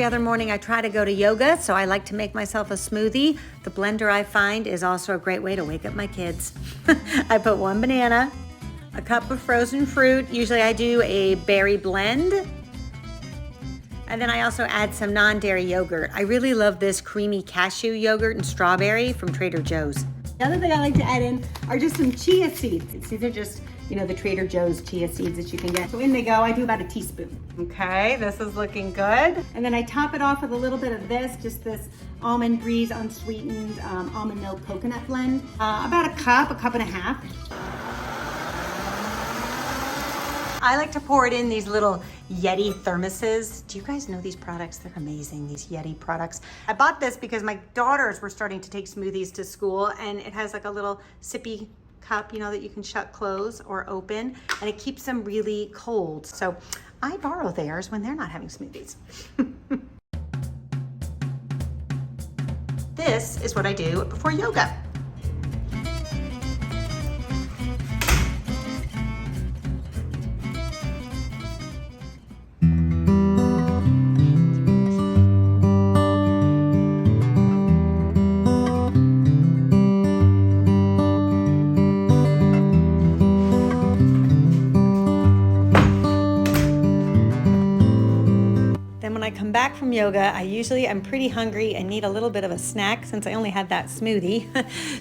every other morning I try to go to yoga, so I like to make myself a smoothie. The blender I find is also a great way to wake up my kids. I put 1 banana, a cup of frozen fruit. Usually I do a berry blend. And then I also add some non-dairy yogurt. I really love this creamy cashew yogurt and strawberry from Trader Joe's. The other thing I like to add in are just some chia seeds. These are just, the Trader Joe's chia seeds that you can get. So in they go. I do about a teaspoon. Okay, this is looking good. And then I top it off with a little bit of this, just this Almond Breeze unsweetened almond milk coconut blend. About a cup and a half. I like to pour it in these little Yeti thermoses. Do you guys know these products? They're amazing, these Yeti products. I bought this because my daughters were starting to take smoothies to school, and it has like a little sippy cup, that you can shut close or open, and it keeps them really cold. So I borrow theirs when they're not having smoothies. This is what I do before yoga. When I come back from yoga, I'm pretty hungry and need a little bit of a snack since I only had that smoothie.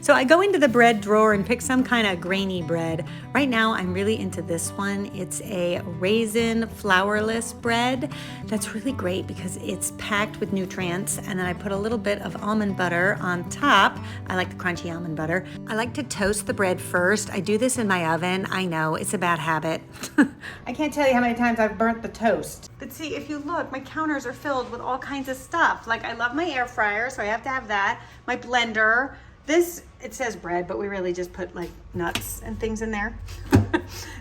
So I go into the bread drawer and pick some kind of grainy bread. Right now, I'm really into this one. It's a raisin flourless bread. That's really great because it's packed with nutrients. And then I put a little bit of almond butter on top. I like the crunchy almond butter. I like to toast the bread first. I do this in my oven. I know, it's a bad habit. I can't tell you how many times I've burnt the toast. But see, if you look, my counters are filled with all kinds of stuff. Like, I love my air fryer, so I have to have that. My blender. This, it says bread, but we really just put like nuts and things in there.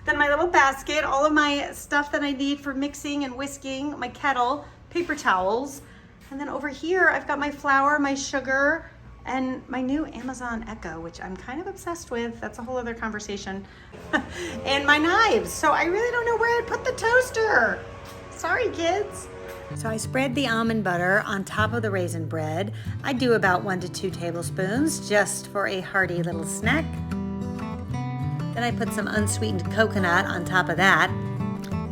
Then my little basket, all of my stuff that I need for mixing and whisking, my kettle, paper towels. And then over here, I've got my flour, my sugar, and my new Amazon Echo, which I'm kind of obsessed with. That's a whole other conversation. And my knives. So I really don't know where I'd put the toaster. Sorry, kids. So I spread the almond butter on top of the raisin bread. I do about 1 to 2 tablespoons just for a hearty little snack. Then I put some unsweetened coconut on top of that.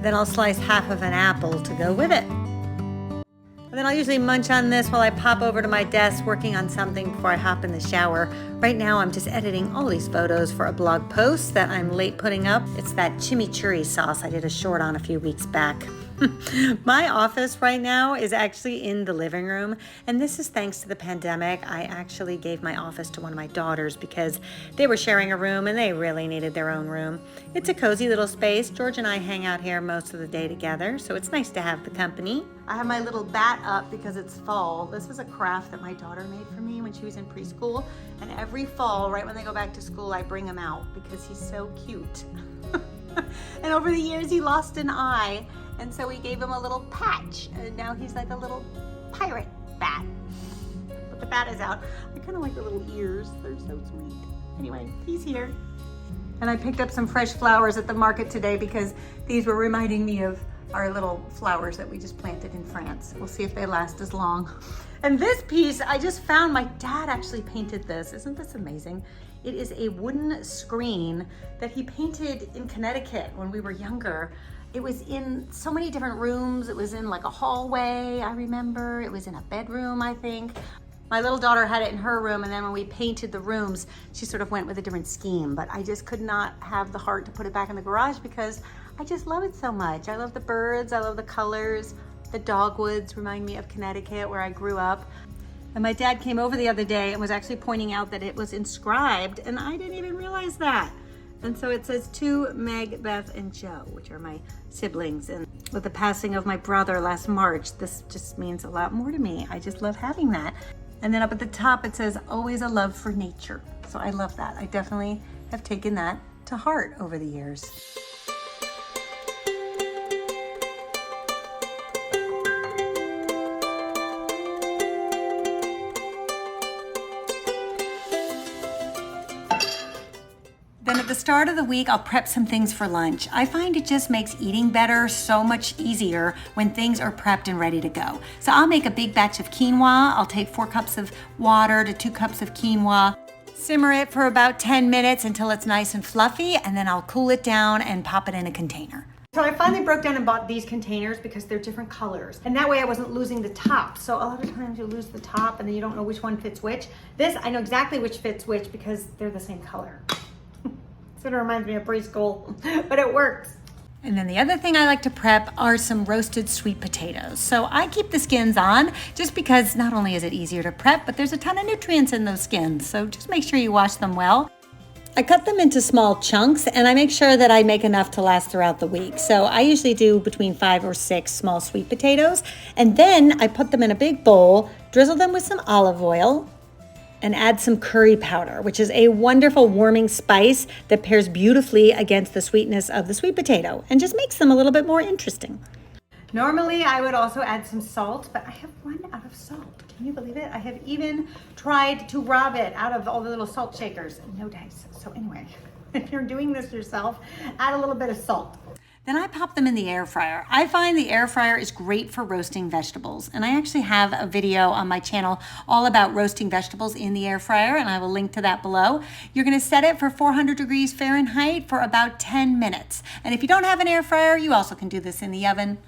Then I'll slice half of an apple to go with it. And then I'll usually munch on this while I pop over to my desk working on something before I hop in the shower. Right now I'm just editing all these photos for a blog post that I'm late putting up. It's that chimichurri sauce I did a short on a few weeks back. My office right now is actually in the living room, and this is thanks to the pandemic. I actually gave my office to one of my daughters because they were sharing a room and they really needed their own room. It's a cozy little space. George and I hang out here most of the day together, so it's nice to have the company. I have my little bat up because it's fall. This is a craft that my daughter made for me when she was in preschool, and every fall, right when they go back to school, I bring him out because he's so cute. And over the years, he lost an eye, and so we gave him a little patch, and now he's like a little pirate bat. But the bat is out. I kind of like the little ears. They're so sweet. Anyway, he's here. And I picked up some fresh flowers at the market today because these were reminding me of our little flowers that we just planted in France. We'll see if they last as long. And this piece, I just found, my dad actually painted this. Isn't this amazing? It is a wooden screen that he painted in Connecticut when we were younger. It was in so many different rooms. It was in like a hallway, I remember. It was in a bedroom, I think. My little daughter had it in her room, and then when we painted the rooms, she sort of went with a different scheme, but I just could not have the heart to put it back in the garage because I just love it so much. I love the birds, I love the colors. The dogwoods remind me of Connecticut, where I grew up. And my dad came over the other day and was actually pointing out that it was inscribed, and I didn't even realize that. And so it says, to Meg, Beth, and Joe, which are my siblings. And with the passing of my brother last March, this just means a lot more to me. I just love having that. And then up at the top, it says, always a love for nature. So I love that. I definitely have taken that to heart over the years. Then at at the start of the week, I'll prep some things for lunch. I find it just makes eating better so much easier when things are prepped and ready to go. So I'll make a big batch of quinoa. I'll take 4 cups of water to 2 cups of quinoa. Simmer it for about 10 minutes until it's nice and fluffy, and then I'll cool it down and pop it in a container. So I finally broke down and bought these containers because they're different colors. And that way I wasn't losing the top. So a lot of times you lose the top and then you don't know which one fits which. This, I know exactly which fits which because they're the same color. Sort of reminds me of preschool, but it works. And then the other thing I like to prep are some roasted sweet potatoes. So I keep the skins on just because not only is it easier to prep, but there's a ton of nutrients in those skins. So just make sure you wash them well. I cut them into small chunks and I make sure that I make enough to last throughout the week. So I usually do between 5 or 6 small sweet potatoes. And then I put them in a big bowl, drizzle them with some olive oil, and add some curry powder, which is a wonderful warming spice that pairs beautifully against the sweetness of the sweet potato and just makes them a little bit more interesting. Normally I would also add some salt, but I have run out of salt. Can you believe it? I have even tried to rob it out of all the little salt shakers. No dice. So anyway, if you're doing this yourself, add a little bit of salt. Then I pop them in the air fryer. I find the air fryer is great for roasting vegetables. And I actually have a video on my channel all about roasting vegetables in the air fryer, and I will link to that below. You're gonna set it for 400 degrees Fahrenheit for about 10 minutes. And if you don't have an air fryer, you also can do this in the oven.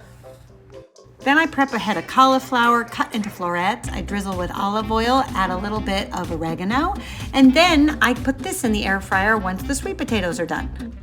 Then I prep a head of cauliflower cut into florets. I drizzle with olive oil, add a little bit of oregano, and then I put this in the air fryer once the sweet potatoes are done.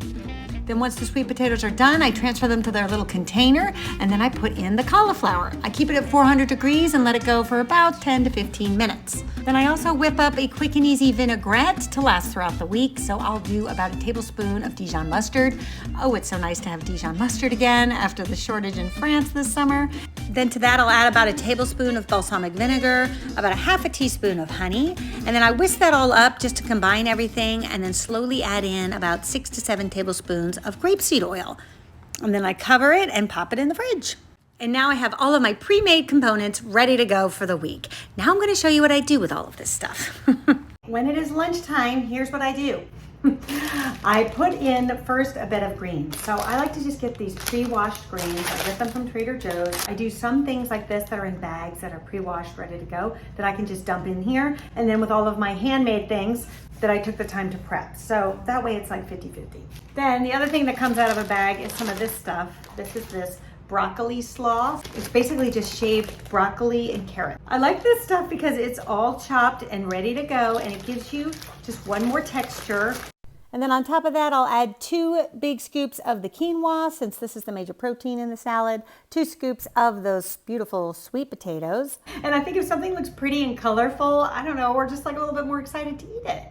Then once the sweet potatoes are done, I transfer them to their little container, and then I put in the cauliflower. I keep it at 400 degrees and let it go for about 10 to 15 minutes. Then I also whip up a quick and easy vinaigrette to last throughout the week. So I'll do about a tablespoon of Dijon mustard. Oh, it's so nice to have Dijon mustard again after the shortage in France this summer. Then to that, I'll add about a tablespoon of balsamic vinegar, about a half a teaspoon of honey, and then I whisk that all up just to combine everything, and then slowly add in about 6 to 7 tablespoons of grapeseed oil. And then I cover it and pop it in the fridge. And now I have all of my pre-made components ready to go for the week. Now I'm going to show you what I do with all of this stuff. When it is lunchtime, here's what I do. I put in first a bed of greens. So I like to just get these pre-washed greens. I get them from Trader Joe's. I do some things like this that are in bags that are pre-washed, ready to go, that I can just dump in here. And then with all of my handmade things that I took the time to prep. So that way it's like 50-50. Then the other thing that comes out of a bag is some of this stuff. This is this broccoli slaw. It's basically just shaved broccoli and carrot. I like this stuff because it's all chopped and ready to go, and it gives you just one more texture. And then on top of that, I'll add 2 big scoops of the quinoa, since this is the major protein in the salad, 2 scoops of those beautiful sweet potatoes. And I think if something looks pretty and colorful, I don't know, we're just like a little bit more excited to eat it.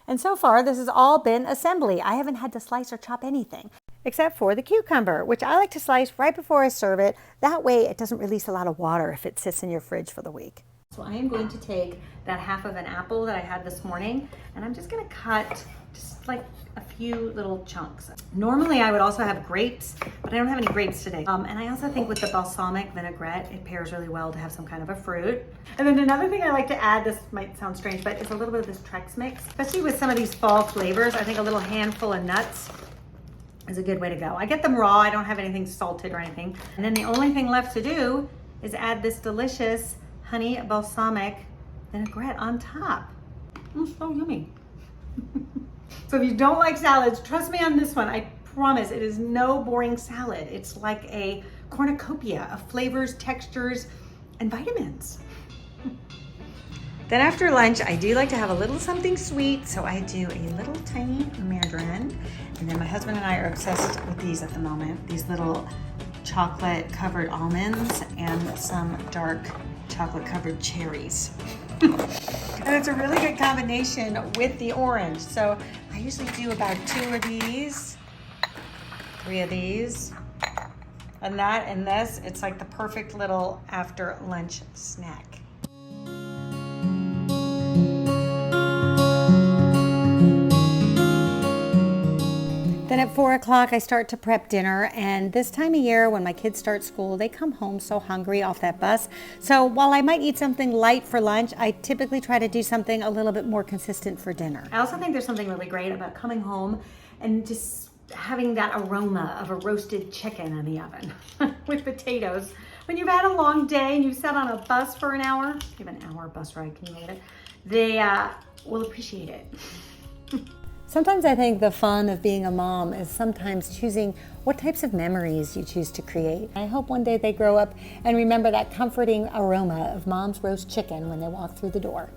And so far, this has all been assembly. I haven't had to slice or chop anything, except for the cucumber, which I like to slice right before I serve it. That way it doesn't release a lot of water if it sits in your fridge for the week. So I am going to take that half of an apple that I had this morning, and I'm just gonna cut just like a few little chunks. Normally I would also have grapes, but I don't have any grapes today. And I also think with the balsamic vinaigrette, it pairs really well to have some kind of a fruit. And then another thing I like to add, this might sound strange, but it's a little bit of this Trex mix, especially with some of these fall flavors. I think a little handful of nuts is a good way to go. I get them raw, I don't have anything salted or anything. And then the only thing left to do is add this delicious honey balsamic vinaigrette on top. It's so yummy. So if you don't like salads, trust me on this one. I promise it is no boring salad. It's like a cornucopia of flavors, textures, and vitamins. Then after lunch, I do like to have a little something sweet, so I do a little tiny mandarin. And then my husband and I are obsessed with these at the moment, these little chocolate covered almonds and some dark chocolate covered cherries. And it's a really good combination with the orange. So I usually do about 2 of these, 3 of these, and that and this. It's like the perfect little after lunch snack. Then at 4 o'clock I start to prep dinner, and this time of year when my kids start school, they come home so hungry off that bus. So while I might eat something light for lunch, I typically try to do something a little bit more consistent for dinner. I also think there's something really great about coming home and just having that aroma of a roasted chicken in the oven with potatoes. When you've had a long day and you sat on a bus for an hour, give an hour bus ride, can you believe it? They will appreciate it. Sometimes I think the fun of being a mom is sometimes choosing what types of memories you choose to create. I hope one day they grow up and remember that comforting aroma of mom's roast chicken when they walk through the door.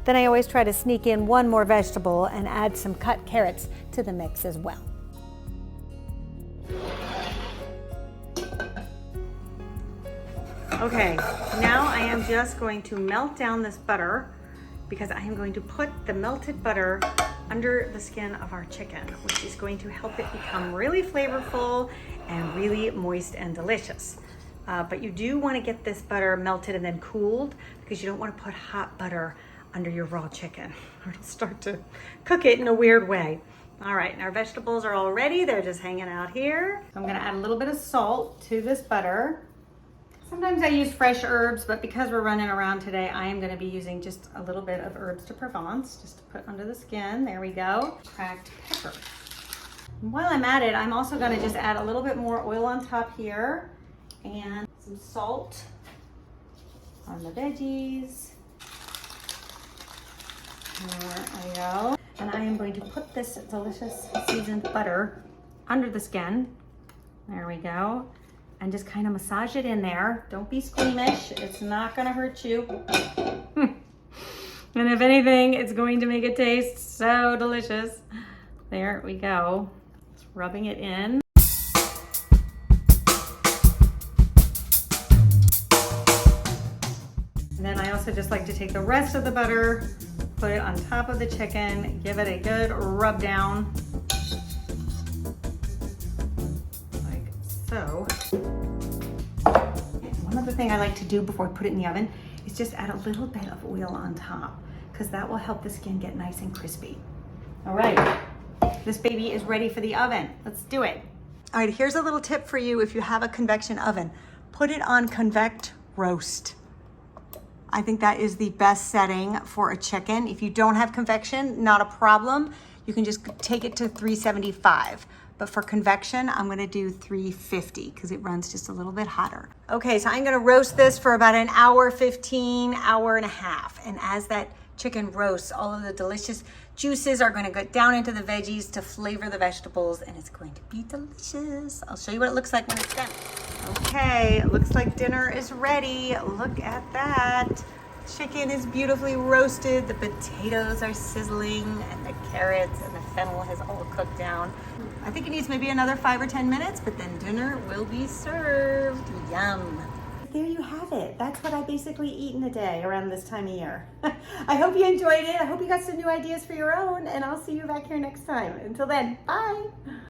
Then I always try to sneak in one more vegetable and add some cut carrots to the mix as well. Okay, now I am just going to melt down this butter because I am going to put the melted butter under the skin of our chicken, which is going to help it become really flavorful and really moist and delicious. But you do want to get this butter melted and then cooled because you don't want to put hot butter under your raw chicken or it'll start to cook it in a weird way. All right, and our vegetables are all ready. They're just hanging out here. So I'm gonna add a little bit of salt to this butter. Sometimes I use fresh herbs, but because we're running around today, I am gonna be using just a little bit of herbs de Provence, just to put under the skin. There we go. Cracked pepper. And while I'm at it, I'm also gonna just add a little bit more oil on top here and some salt on the veggies. There I go. And I am going to put this delicious seasoned butter under the skin. There we go. And just kind of massage it in there. Don't be squeamish. It's not going to hurt you. And if anything, it's going to make it taste so delicious. There we go. Just rubbing it in. And then I also just like to take the rest of the butter, put it on top of the chicken, give it a good rub down, like so. One other thing I like to do before I put it in the oven is just add a little bit of oil on top because that will help the skin get nice and crispy. All right, this baby is ready for the oven. Let's do it. All right, here's a little tip for you if you have a convection oven. Put it on convect roast. I think that is the best setting for a chicken. If you don't have convection, not a problem. You can just take it to 375. But for convection, I'm gonna do 350 because it runs just a little bit hotter. Okay, so I'm gonna roast this for about an hour, 15, hour and a half. And as that chicken roasts, all of the delicious juices are gonna go down into the veggies to flavor the vegetables, and it's going to be delicious. I'll show you what it looks like when it's done. Okay, it looks like dinner is ready. Look at that. Chicken is beautifully roasted. The potatoes are sizzling and the carrots and the fennel has all cooked down. I think it needs maybe another 5 or 10 minutes, but then dinner will be served. Yum. There you have it. That's what I basically eat in a day around this time of year. I hope you enjoyed it. I hope you got some new ideas for your own, and I'll see you back here next time. Until then, bye.